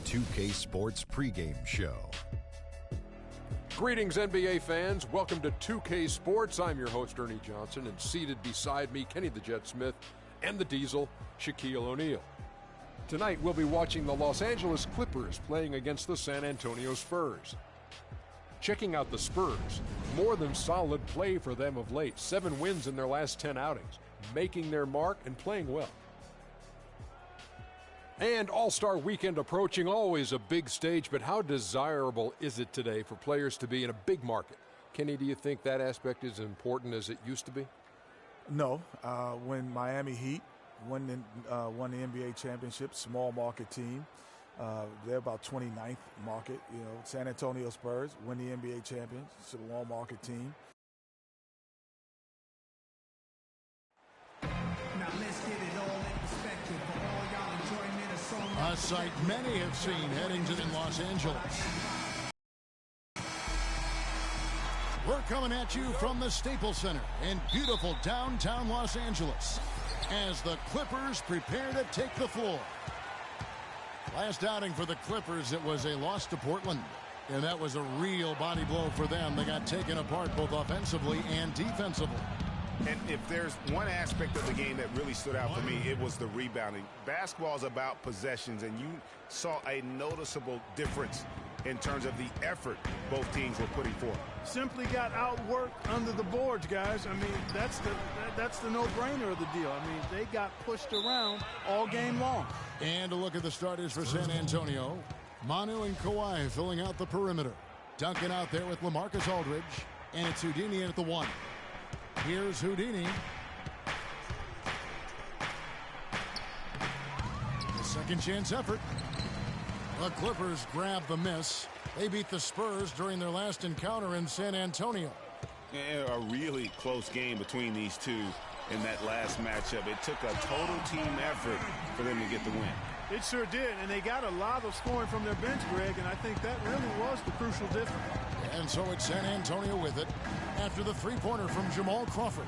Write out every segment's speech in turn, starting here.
2K Sports pregame show. Greetings, NBA fans. Welcome to 2K Sports. I'm your host, Ernie Johnson, and seated beside me, Kenny the Jet Smith, and the Diesel, Shaquille O'Neal. Tonight, we'll be watching the Los Angeles Clippers playing against the San Antonio Spurs. Checking out the Spurs, more than solid play for them of late. 7 wins in their last 10 outings, making their mark and playing well. And All-Star Weekend approaching, always a big stage, but how desirable is it today for players to be in a big market? Kenny, do you think that aspect is as important as it used to be? No. When Miami Heat won the NBA championship, small market team, they're about 29th market. San Antonio Spurs win the NBA championship, small market team. Now let's get it all in perspective for all y'all enjoying Minnesota. A sight many have seen heading to Los Angeles. We're coming at you from the Staples Center in beautiful downtown Los Angeles as the Clippers prepare to take the floor. Last outing for the Clippers, it was a loss to Portland, and that was a real body blow for them. They got taken apart both offensively and defensively. And if there's one aspect of the game that really stood out for me, it was the rebounding. Basketball is about possessions, and you saw a noticeable difference in terms of the effort both teams were putting forth. Simply got outworked under the boards, guys. I mean, that's the no-brainer of the deal. I mean, they got pushed around all game long. And a look at the starters for San Antonio. Manu and Kawhi filling out the perimeter. Duncan out there with LaMarcus Aldridge, and it's Houdini at the 1. Here's Houdini. The second chance effort. The Clippers grab the miss. They beat the Spurs during their last encounter in San Antonio. A really close game between these two in that last matchup. It took a total team effort for them to get the win. It sure did, and they got a lot of scoring from their bench, Greg, and I think that really was the crucial difference. And so it's San Antonio with it after the three-pointer from Jamal Crawford.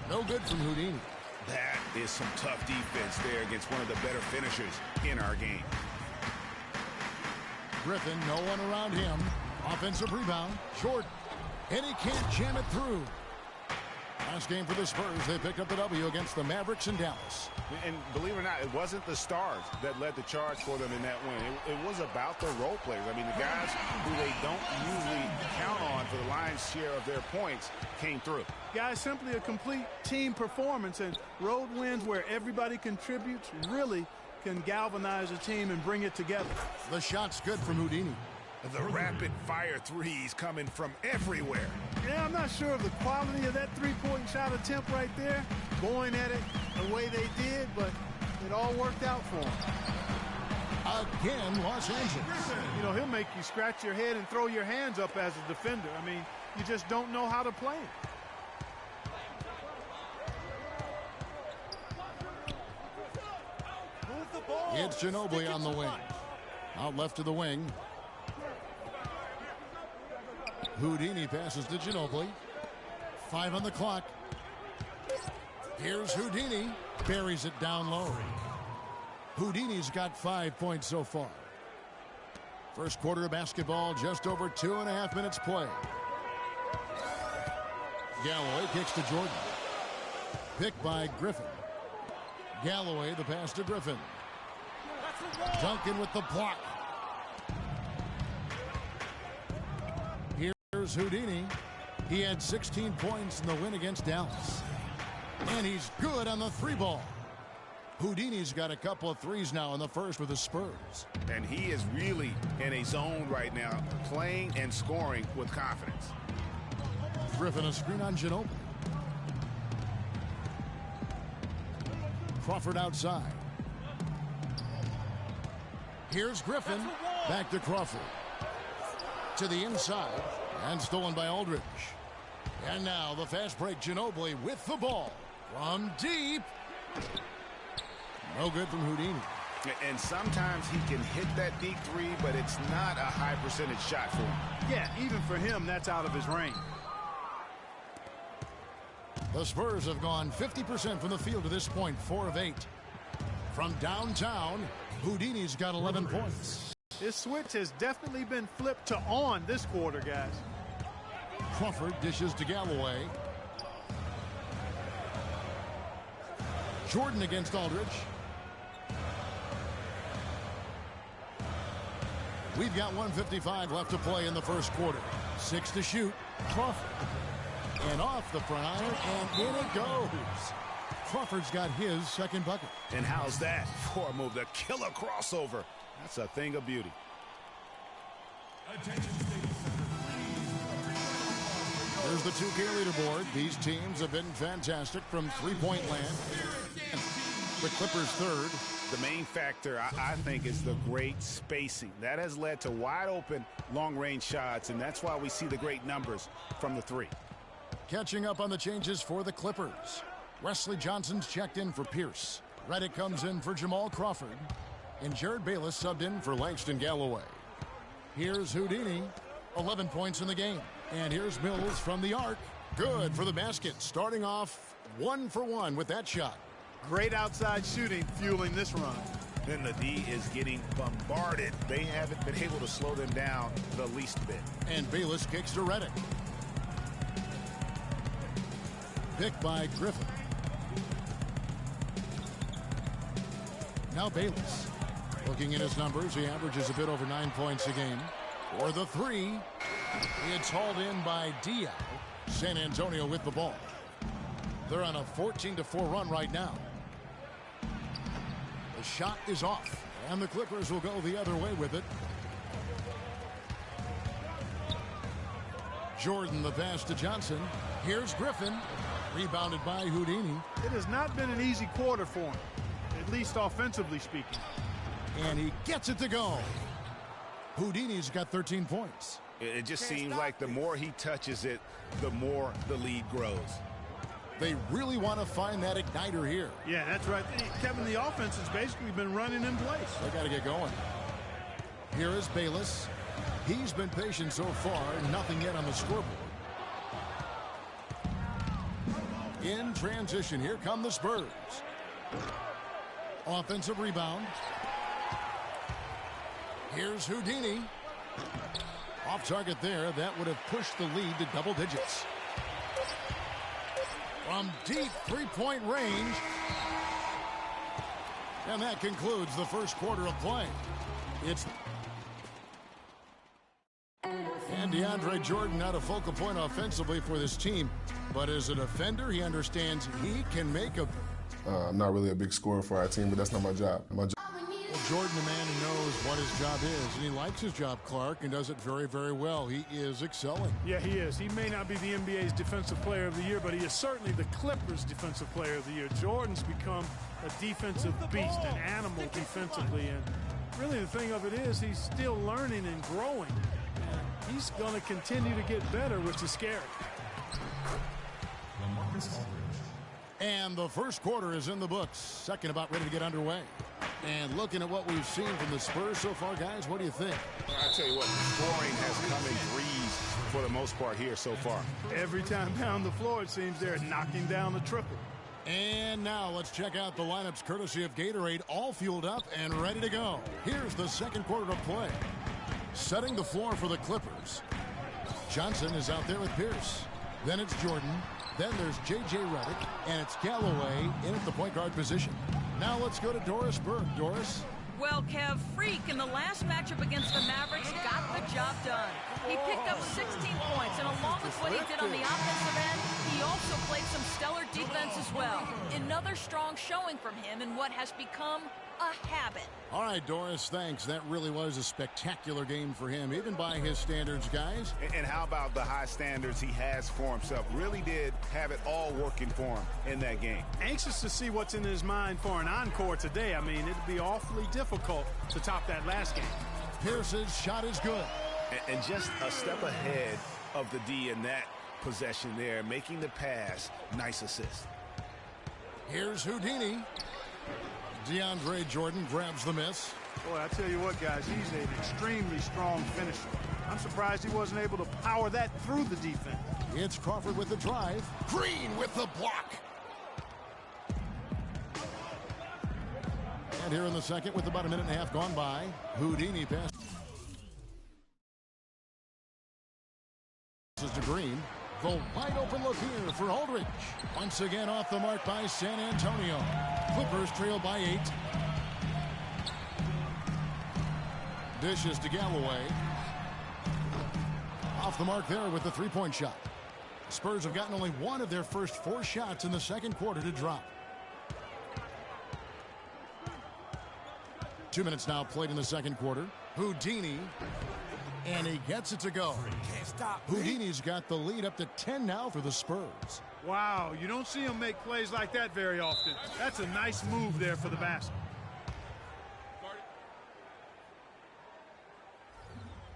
No good from Houdini. That is some tough defense there against one of the better finishers in our game. Griffin, no one around him. Offensive rebound, Jordan. And he can't jam it through. Last game for the Spurs, they picked up the W against the Mavericks in Dallas. And believe it or not, it wasn't the stars that led the charge for them in that win. It was about the role players. I mean, the guys who they don't usually count on for the lion's share of their points came through. Guys, simply a complete team performance, and road wins where everybody contributes really can galvanize a team and bring it together. The shot's good from Houdini. The rapid-fire threes coming from everywhere. Yeah, I'm not sure of the quality of that three-point shot attempt right there, going at it the way they did, but it all worked out for them. Again, Los Angeles. He'll make you scratch your head and throw your hands up as a defender. I mean, you just don't know how to play it. It's Ginobili on the wing. Out left to the wing. Houdini passes to Ginobili. 5 on the clock. Here's Houdini. Buries it down low. Houdini's got 5 points so far. First quarter of basketball, just over 2.5 minutes play. Galloway kicks to Jordan. Picked by Griffin. Galloway, the pass to Griffin. Duncan with the block. Here's Houdini. He had 16 points in the win against Dallas. And he's good on the 3-ball. Houdini's got a couple of threes now in the first with the Spurs. And he is really in a zone right now, playing and scoring with confidence. Griffin a screen on Ginobili. Crawford outside. Here's Griffin. Back to Crawford. To the inside. And stolen by Aldridge. And now the fast break, Ginobili with the ball. From deep. No good from Houdini. And sometimes he can hit that deep three, but it's not a high percentage shot for him. Yeah, even for him, that's out of his range. The Spurs have gone 50% from the field to this point, 4 of 8. From downtown, Houdini's got 11 points. This switch has definitely been flipped to on this quarter, guys. Crawford dishes to Galloway. Jordan against Aldridge. We've got 1:55 left to play in the first quarter. 6 to shoot. Crawford. And off the front iron, and in it goes. Crawford's got his second bucket. And how's that for a move? The killer crossover. That's a thing of beauty. Here's the 2K leaderboard. These teams have been fantastic from three-point land. The Clippers third. The main factor, I think, is the great spacing. That has led to wide-open long-range shots, and that's why we see the great numbers from the three. Catching up on the changes for the Clippers. Wesley Johnson's checked in for Pierce. Redick comes in for Jamal Crawford. And Jared Bayless subbed in for Langston Galloway. Here's Houdini. 11 points in the game. And here's Mills from the arc. Good for the basket. Starting off 1 for 1 with that shot. Great outside shooting fueling this run. Then the D is getting bombarded. They haven't been able to slow them down the least bit. And Bayless kicks to Redick. Picked by Griffin. Now Bayless. Looking at his numbers, he averages a bit over 9 points a game. For the three, it's hauled in by Diaw. San Antonio with the ball. They're on a 14-4 run right now. The shot is off, and the Clippers will go the other way with it. Jordan the pass to Johnson. Here's Griffin. Rebounded by Houdini. It has not been an easy quarter for him, at least offensively speaking. And he gets it to go. Houdini's got 13 points. It just seems like the more he touches it, the more the lead grows. They really want to find that igniter here. Yeah, that's right. Kevin, the offense has basically been running in place. They got to get going. Here is Bayless. He's been patient so far. Nothing yet on the scoreboard. In transition, here come the Spurs. Offensive rebound. Here's Houdini. Off target there. That would have pushed the lead to double digits. From deep three-point range. And that concludes the first quarter of play. And DeAndre Jordan not a focal point offensively for this team. But as a defender, he understands he can make a... I'm not really a big scorer for our team, but that's not my job. Well, Jordan, a man who knows what his job is, and he likes his job, Clark, and does it very, very well. He is excelling. Yeah, he is. He may not be the NBA's Defensive Player of the Year, but he is certainly the Clippers' Defensive Player of the Year. Jordan's become a defensive beast, an animal defensively, and really the thing of it is he's still learning and growing. And he's going to continue to get better, which is scary. And the first quarter is in the books. Second about ready to get underway. And looking at what we've seen from the Spurs so far, guys, what do you think? I tell you what, the scoring has come in threes for the most part here so far. Every time down the floor, it seems they're knocking down the triple. And now let's check out the lineups courtesy of Gatorade, all fueled up and ready to go. Here's the second quarter of play. Setting the floor for the Clippers. Johnson is out there with Pierce. Then it's Jordan. Then there's J.J. Redick, and it's Galloway in at the point guard position. Now let's go to Doris Burke. Doris? Well, Kev, Freak in the last matchup against the Mavericks got the job done. He picked up 16 points, and along with what he did on the offensive end, he also played some stellar defense as well. Another strong showing from him in what has become a habit. All right, Doris, thanks. That really was a spectacular game for him, even by his standards, guys. And how about the high standards he has for himself? Really did have it all working for him in that game. Anxious to see what's in his mind for an encore today. I mean, it'd be awfully difficult to top that last game. Pierce's shot is good. And just a step ahead of the D in that possession there, making the pass. Nice assist. Here's Houdini. DeAndre Jordan grabs the miss. Boy, I tell you what, guys, he's an extremely strong finisher. I'm surprised he wasn't able to power that through the defense. It's Crawford with the drive. Green with the block. And here in the second with about a minute and a half gone by, Houdini passes to Green. The wide open look here for Aldridge. Once again off the mark by San Antonio. Clippers trail by 8. Dishes to Galloway. Off the mark there with the three-point shot. Spurs have gotten only one of their first 4 shots in the second quarter to drop. 2 minutes now played in the second quarter. Houdini, and he gets it to go. Houdini's got the lead up to 10 now for the Spurs. Wow, you don't see him make plays like that very often. That's a nice move there for the basket.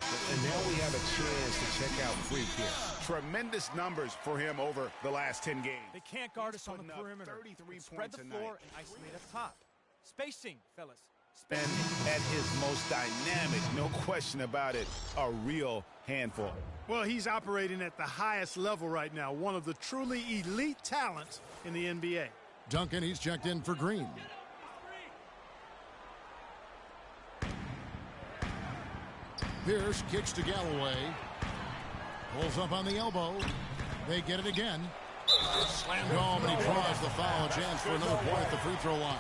And now we have a chance to check out Freak here. Tremendous numbers for him over the last 10 games. They can't guard us on the perimeter. 33 Spread points the a floor night. and isolate up top. Spacing, fellas. And at his most dynamic, no question about it, a real handful. Well, he's operating at the highest level right now. One of the truly elite talents in the NBA. Duncan, he's checked in for Green. Pierce kicks to Galloway. Pulls up on the elbow. They get it again. Slammed home, and he draws the foul. Chance for another point at the free throw line.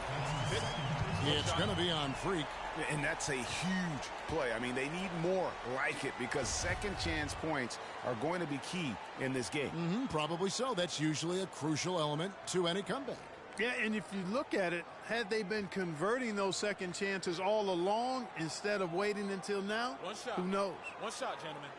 It's going to be on Freak. And that's a huge play. I mean, they need more like it because second chance points are going to be key in this game. Probably so. That's usually a crucial element to any comeback. Yeah, and if you look at it, had they been converting those second chances all along instead of waiting until now, One shot. who knows? One shot, gentlemen.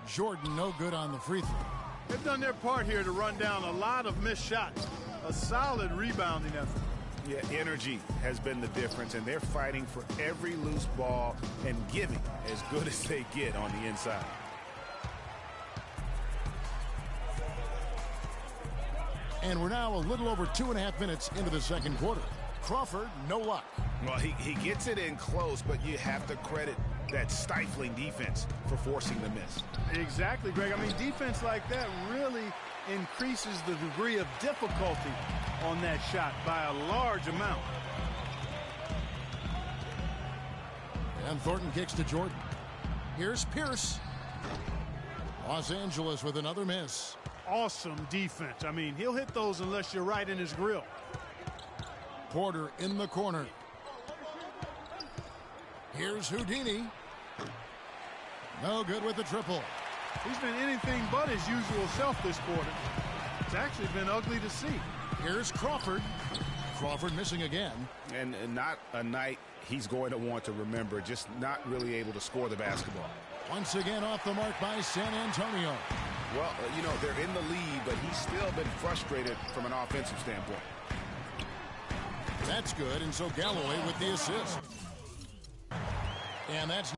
Jordan no good on the free throw. They've done their part here to run down a lot of missed shots. A solid rebounding effort. Yeah, energy has been the difference, and they're fighting for every loose ball and giving as good as they get on the inside. And we're now a little over 2.5 minutes into the second quarter. Crawford, no luck. Well, he gets it in close, but you have to credit that stifling defense for forcing the miss. Exactly, Greg. I mean, defense like that really increases the degree of difficulty on that shot by a large amount. And Thornton kicks to Jordan. Here's Pierce. Los Angeles with another miss. Awesome defense. I mean, he'll hit those unless you're right in his grill. Porter in the corner. Here's Houdini. No good with the triple. He's been anything but his usual self this quarter. It's actually been ugly to see. Here's Crawford. Crawford missing again. And not a night he's going to want to remember, just not really able to score the basketball. Once again off the mark by San Antonio. Well, you know, they're in the lead, but he's still been frustrated from an offensive standpoint. That's good, and so Galloway with the assist. And that's...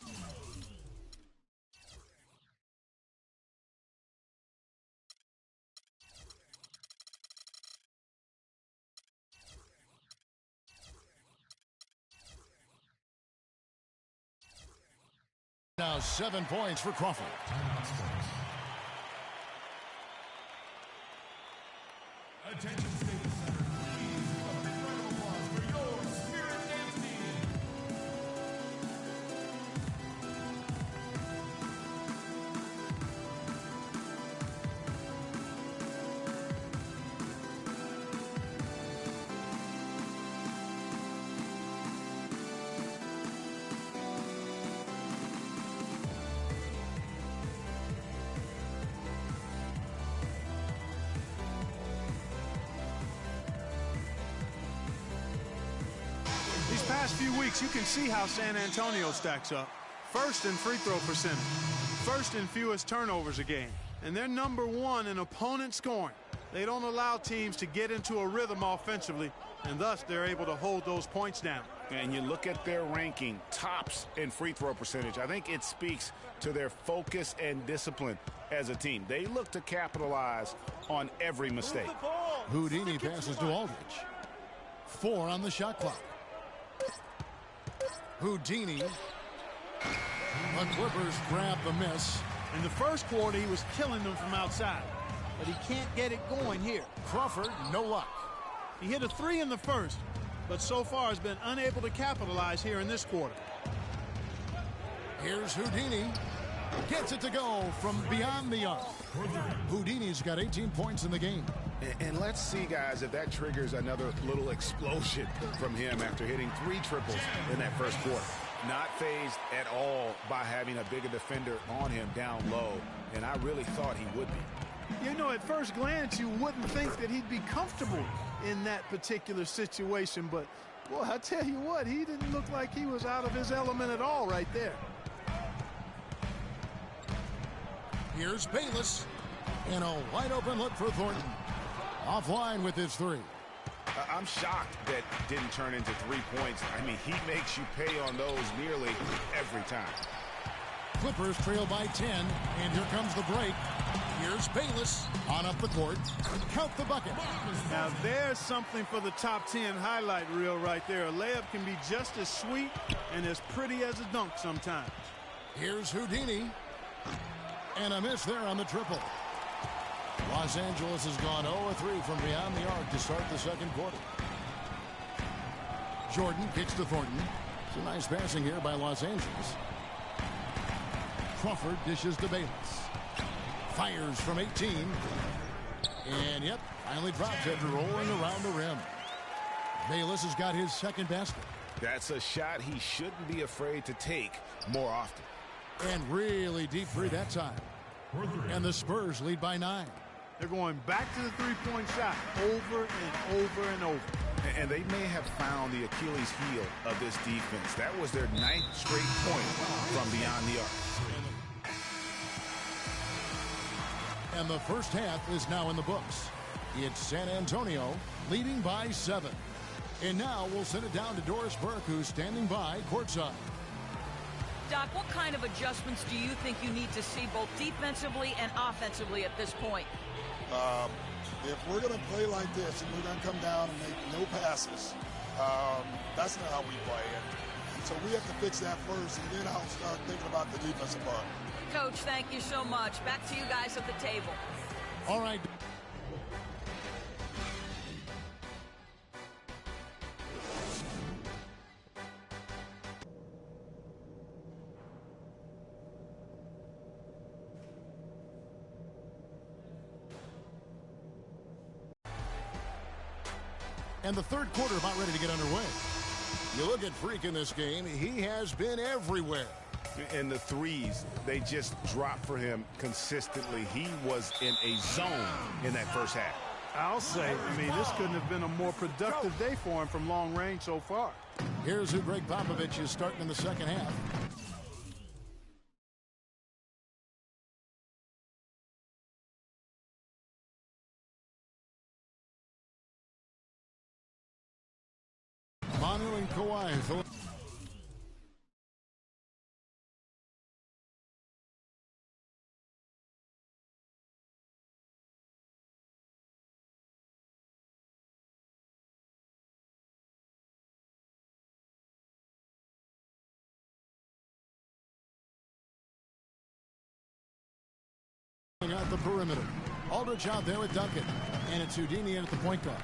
Now 7 points for Crawford. Attention, Staples Center. Please give a big round of applause for your Spirit Dance team. These past few weeks, you can see how San Antonio stacks up. First in free throw percentage. First in fewest turnovers a game. And they're #1 in opponent scoring. They don't allow teams to get into a rhythm offensively, and thus they're able to hold those points down. And you look at their ranking, tops in free throw percentage. I think it speaks to their focus and discipline as a team. They look to capitalize on every mistake. Houdini passes to Aldridge. 4 on the shot clock. Houdini The Clippers grab the miss. In the first quarter, he was killing them from outside, but he can't get it going here. Crawford, no luck. He hit a 3 in the first, but so far has been unable to capitalize here in this quarter. Here's Houdini. Gets it to go from beyond the arc. Houdini's got 18 points in the game. And let's see, guys, if that triggers another little explosion from him after hitting 3 triples in that first quarter. Not fazed at all by having a bigger defender on him down low, and I really thought he would be. You know, at first glance, you wouldn't think that he'd be comfortable in that particular situation, but, boy, I tell you what, he didn't look like he was out of his element at all right there. Here's Bayless, and a wide-open look for Thornton. Offline with his 3. I'm shocked that didn't turn into 3 points. I mean, he makes you pay on those nearly every time. Clippers trail by 10, and here comes the break. Here's Bayless on up the court. Count the bucket. Now, there's something for the top 10 highlight reel right there. A layup can be just as sweet and as pretty as a dunk sometimes. Here's Houdini. And a miss there on the triple. Los Angeles has gone 0-3 from beyond the arc to start the second quarter. Jordan kicks to Thornton. It's a nice passing here by Los Angeles. Crawford dishes to Bayless. Fires from 18. And, yep, finally drops it, rolling around the rim. Bayless has got his second basket. That's a shot he shouldn't be afraid to take more often. And really deep 3 that time. And the Spurs lead by 9. They're going back to the three-point shot over and over and over. And they may have found the Achilles heel of this defense. That was their 9th straight point from beyond the arc. And the first half is now in the books. It's San Antonio leading by 7. And now we'll send it down to Doris Burke, who's standing by courtside. Doc, what kind of adjustments do you think you need to see both defensively and offensively at this point? If we're going to play like this and we're going to come down and make no passes, that's not how we play. And so we have to fix that first, and then I'll start thinking about the defensive part. Coach, thank you so much. Back to you guys at the table. All right. And the third quarter about ready to get underway. You look at Freak in this game, he has been everywhere. And the threes, they just drop for him consistently. He was in a zone in that first half. I'll say, I mean, this couldn't have been a more productive day for him from long range so far. Here's who Greg Popovich is starting in the second half. Manu and Kawhi. At the perimeter. Aldridge out there with Duncan. And it's Houdini in at the point guard.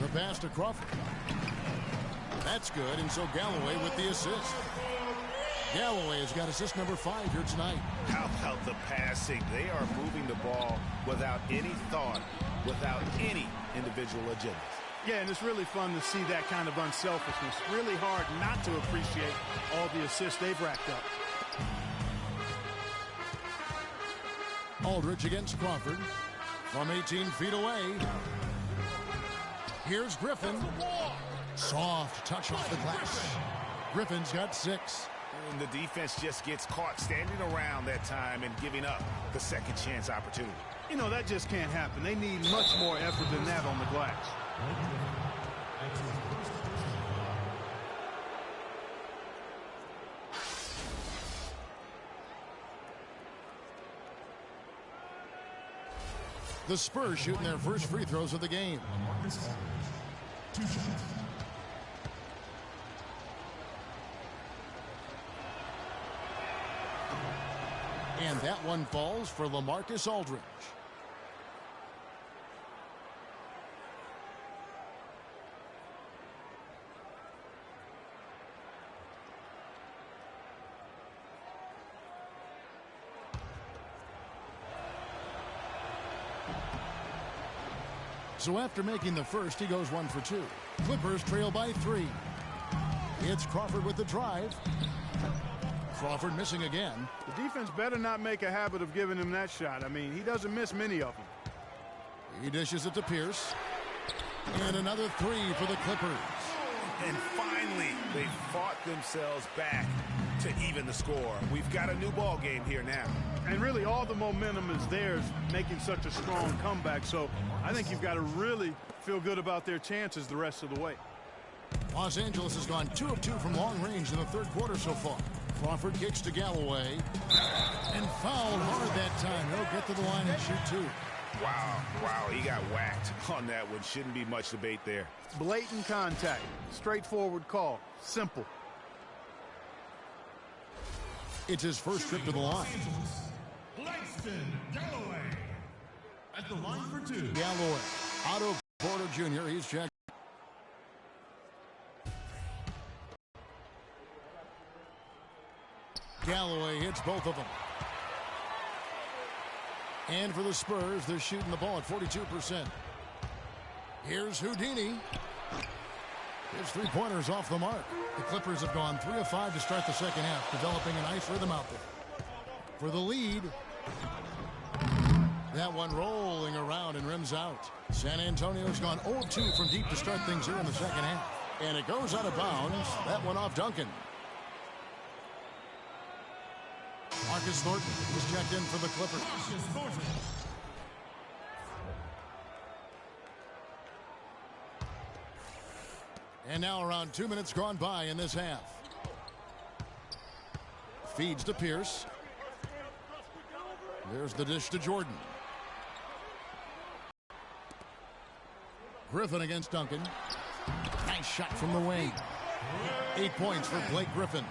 The pass to Crawford. That's good, and so Galloway with the assist. Galloway has got assist number 5 here tonight. How about the passing? They are moving the ball without any thought, without any individual agenda. Yeah, and it's really fun to see that kind of unselfishness. Really hard not to appreciate all the assists they've racked up. Aldridge against Crawford from 18 feet away. Here's Griffin. Soft touch off the glass. Griffin's got 6. And the defense just gets caught standing around that time and giving up the second chance opportunity. You know, that just can't happen. They need much more effort than that on the glass. The Spurs shooting their first free throws of the game. And that one falls for LaMarcus Aldridge. So after making the first, he goes 1 for 2. Clippers trail by 3. It's Crawford with the drive. Crawford missing again. The defense better not make a habit of giving him that shot. I mean, he doesn't miss many of them. He dishes it to Pierce. And another 3 for the Clippers. And finally, they fought themselves back to even the score. We've got a new ball game here now. And really, all the momentum is theirs, making such a strong comeback. So I think you've got to really feel good about their chances the rest of the way. Los Angeles has gone 2 of 2 from long range in the third quarter so far. Crawford kicks to Galloway. And fouled hard that time. He'll get to the line and shoot 2. Wow, he got whacked on that one. Shouldn't be much debate there. Blatant contact. Straightforward call. Simple. It's his first trip to the line. Langston Galloway at the line for 2. Galloway. Otto Porter Jr. He's checked. Galloway hits both of them. And for the Spurs, they're shooting the ball at 42%. Here's Houdini. His three-pointers off the mark. The Clippers have gone 3 of 5 to start the second half, developing a nice rhythm out there. For the lead. That one rolling around and rims out. San Antonio's gone 0-2 from deep to start things here in the second half. And it goes out of bounds. That one off Duncan. Marcus Thornton was checked in for the Clippers. Marcus Thornton. And now around 2 minutes gone by in this half. Feeds to Pierce. There's the dish to Jordan. Griffin against Duncan. Nice shot from the wing. 8 points for Blake Griffin.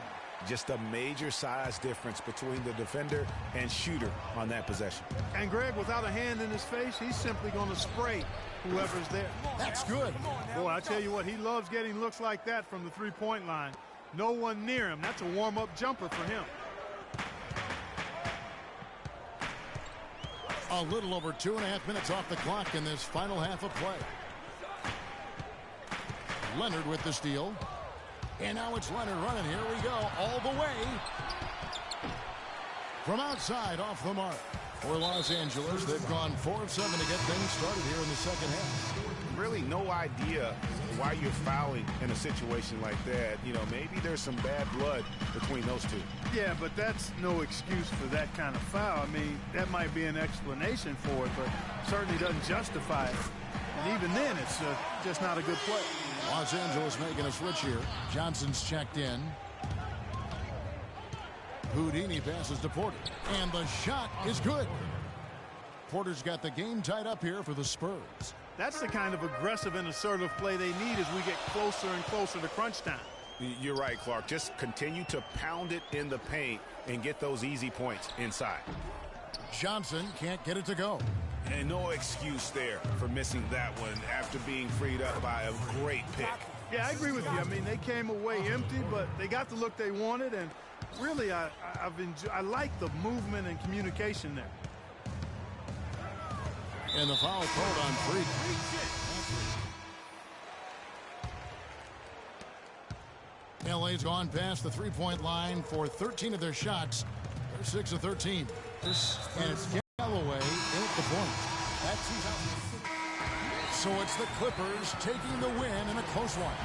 Just a major size difference between the defender and shooter on that possession. And Greg, without a hand in his face, he's simply going to spray whoever's there. That's good. Boy, I tell you what, he loves getting looks like that from the three-point line. No one near him. That's a warm-up jumper for him. A little over 2.5 minutes off the clock in this final half of play. Leonard with the steal. And now it's Leonard running. Here we go. All the way. From outside, off the mark. For Los Angeles, they've gone 4 of 7 to get things started here in the second half. Really no idea why you're fouling in a situation like that. You know, maybe there's some bad blood between those two. Yeah, but that's no excuse for that kind of foul. I mean, that might be an explanation for it, but certainly doesn't justify it. And even then, it's just not a good play. Los Angeles making a switch here. Johnson's checked in. Houdini passes to Porter. And the shot is good. Porter's got the game tied up here for the Spurs. That's the kind of aggressive and assertive play they need as we get closer and closer to crunch time. You're right, Clark. Just continue to pound it in the paint and get those easy points inside. Johnson can't get it to go. And no excuse there for missing that one after being freed up by a great pick. Yeah, I agree with you. I mean, they came away empty, but they got the look they wanted, and really, I like the movement and communication there. And the foul called on Freak. LA's gone past the three-point line for 13 of their shots. They're 6 of 13. And it's Galloway at the point. So it's the Clippers taking the win in a close one.